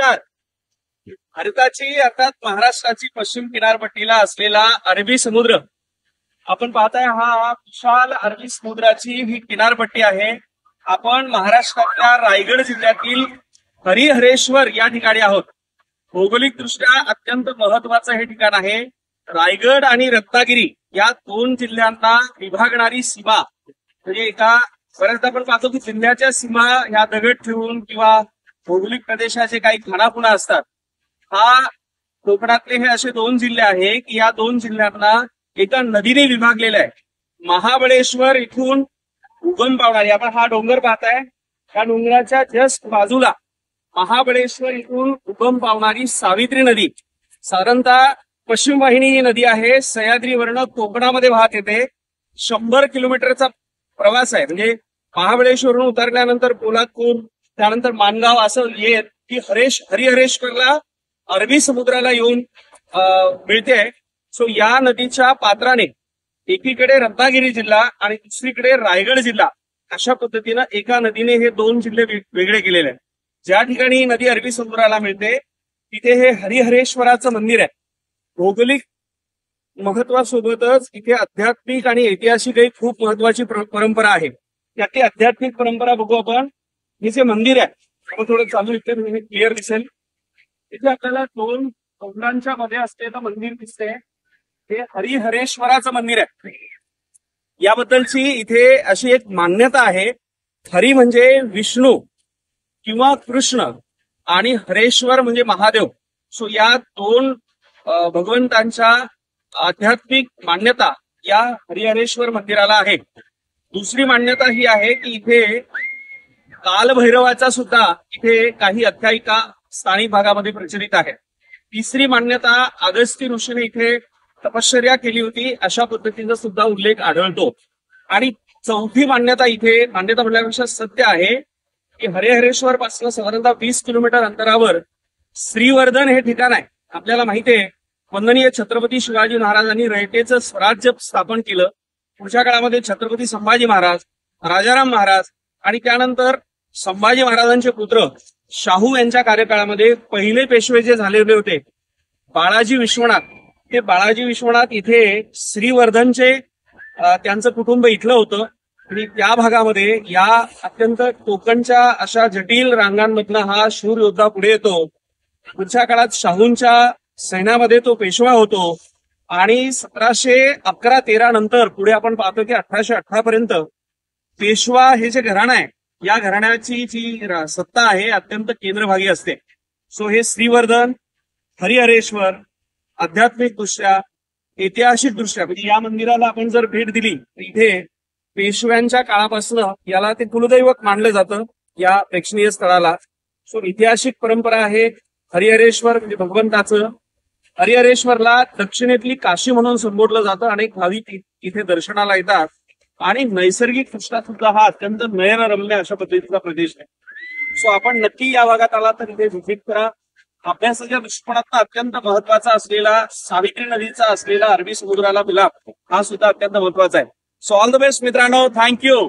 नमस्कार. भारताची अर्थात महाराष्ट्राची पश्चिम किनारपट्टीला असलेला अरबी समुद्र आपण पाहताय. हा विशाल अरबी समुद्राची ही किनारपट्टी आहे. आपण महाराष्ट्रातल्या रायगड जिल्ह्यातील हरिहरेश्वर या ठिकाणी आहोत. भौगोलिक दृष्ट्या अत्यंत महत्वाचं हे ठिकाण आहे. रायगड आणि रत्नागिरी या दोन जिल्ह्यांना विभागणारी सीमा म्हणजे एका बऱ्याचदा आपण पाहतो की जिल्ह्याच्या सीमा ह्या दगड ठेवून किंवा भौगोलिक प्रदेशाचे काही खाणाखुणा असतात. हा कोकणातले हे असे दोन जिल्हे आहे की या दोन जिल्ह्यांना एका नदीने विभागलेलं आहे. महाबळेश्वर इथून उगम पावणारी आपण हा डोंगर पाहताय. या डोंगराच्या जस्ट बाजूला महाबळेश्वर इथून उगम पावणारी सावित्री नदी साधारणतः पश्चिम वाहिनी ही नदी आहे. सह्याद्रीवरनं कोकणामध्ये वाहत येते. 100 किलोमीटरचा प्रवास आहे. म्हणजे महाबळेश्वरहून उतरल्यानंतर पोलादपूर त्यानंतर मानगाव असं येत की हरिहरेश्वरला अरबी समुद्राला येऊन मिळते. सो या नदीच्या पात्राने एकीकडे रत्नागिरी जिल्हा आणि दुसरीकडे रायगड जिल्हा अशा पद्धतीनं एका नदीने हे दोन जिल्हे वेगळे केलेले आहेत. ज्या ठिकाणी ही नदी अरबी समुद्राला मिळते तिथे हे हरिहरेश्वराचं मंदिर आहे. भौगोलिक महत्वासोबतच इथे आध्यात्मिक आणि ऐतिहासिक एक खूप महत्वाची परंपरा आहे. त्यातली आध्यात्मिक परंपरा बघू आपण. हे जे मंदिर आहे आपण थोडं चालू इथे क्लिअर दिसेल. इथे आपल्याला दोन डोंगरांच्या मध्ये असलेलं मंदिर दिसते. हे हरिहरेश्वराचं मंदिर आहे. याबद्दलची इथे अशी एक मान्यता आहे. हरी म्हणजे विष्णू किंवा कृष्ण आणि हरेश्वर म्हणजे महादेव. सो या दोन भगवंतांच्या आध्यात्मिक मान्यता या हरिहरेश्वर मंदिराला आहे. दुसरी मान्यता ही आहे की इथे कालभैरवाचा सुद्धा इथे काही आख्यायिका स्थानिक भागामध्ये प्रचलित आहे. तिसरी मान्यता अगस्ती ऋषीने इथे तपश्चर्या केली होती अशा पद्धतीचा सुद्धा उल्लेख आढळतो. आणि चौथी मान्यता इथे मान्यता म्हणण्यापेक्षा सत्य आहे की हरिहरेश्वर पासून साधारणतः 20 किलोमीटर अंतरावर श्रीवर्धन हे ठिकाण आहे. आपल्याला माहिती आहे वंदनीय छत्रपती शिवाजी महाराजांनी रयतेचं स्वराज्य स्थापन केलं. पुढच्या काळामध्ये छत्रपती संभाजी महाराज, राजाराम महाराज आणि त्यानंतर संभाजी महाराजांचे पुत्र शाहू यांच्या कार्यकाळामध्ये पहिले पेशवे जे झालेले होते बाळाजी विश्वनाथ, ते बाळाजी विश्वनाथ इथे श्रीवर्धनचे त्यांचं कुटुंब इथलं होतं. आणि त्या भागामध्ये या अत्यंत कोकणच्या अशा जटिल रांगांमधनं हा शूर योद्धा पुढे येतो. पुढच्या काळात शाहूंच्या सैन्यामध्ये तो पेशवा होतो. आणि 1711-13 नंतर पुढे आपण पाहतो की 1818 पर्यंत पेशवा हे जे घराणं आहे या घराण्याची जी सत्ता आहे अत्यंत केंद्रभागी असते. सो हे श्रीवर्धन, हरिहरेश्वर आध्यात्मिक दृष्ट्या, ऐतिहासिक दृष्ट्या म्हणजे या मंदिराला आपण जर भेट दिली तर इथे पेशव्यांच्या काळापासून याला ते कुलदैवत मानलं जातं या प्रेक्षणीय स्थळाला. सो ऐतिहासिक परंपरा आहे हरिहरेश्वर म्हणजे भगवंताचं. हरिहरेश्वरला दक्षिणेतली काशी म्हणून संबोधलं जातं. अनेक भाविक इथे दर्शनाला येतात. आणि नैसर्गिक दृष्ट्या सुद्धा हा अत्यंत नयनरम्य अशा पद्धतीचा प्रदेश आहे. सो आपण नक्की या भागात आला तर इथे व्हिजिट करा. अभ्यासाच्या दृष्टिकोनातून अत्यंत महत्वाचा असलेला सावित्री नदीचा असलेला अरबी समुद्राला मिलाप हा सुद्धा अत्यंत महत्वाचा आहे. सो ऑल द बेस्ट मित्रांनो. थँक्यू.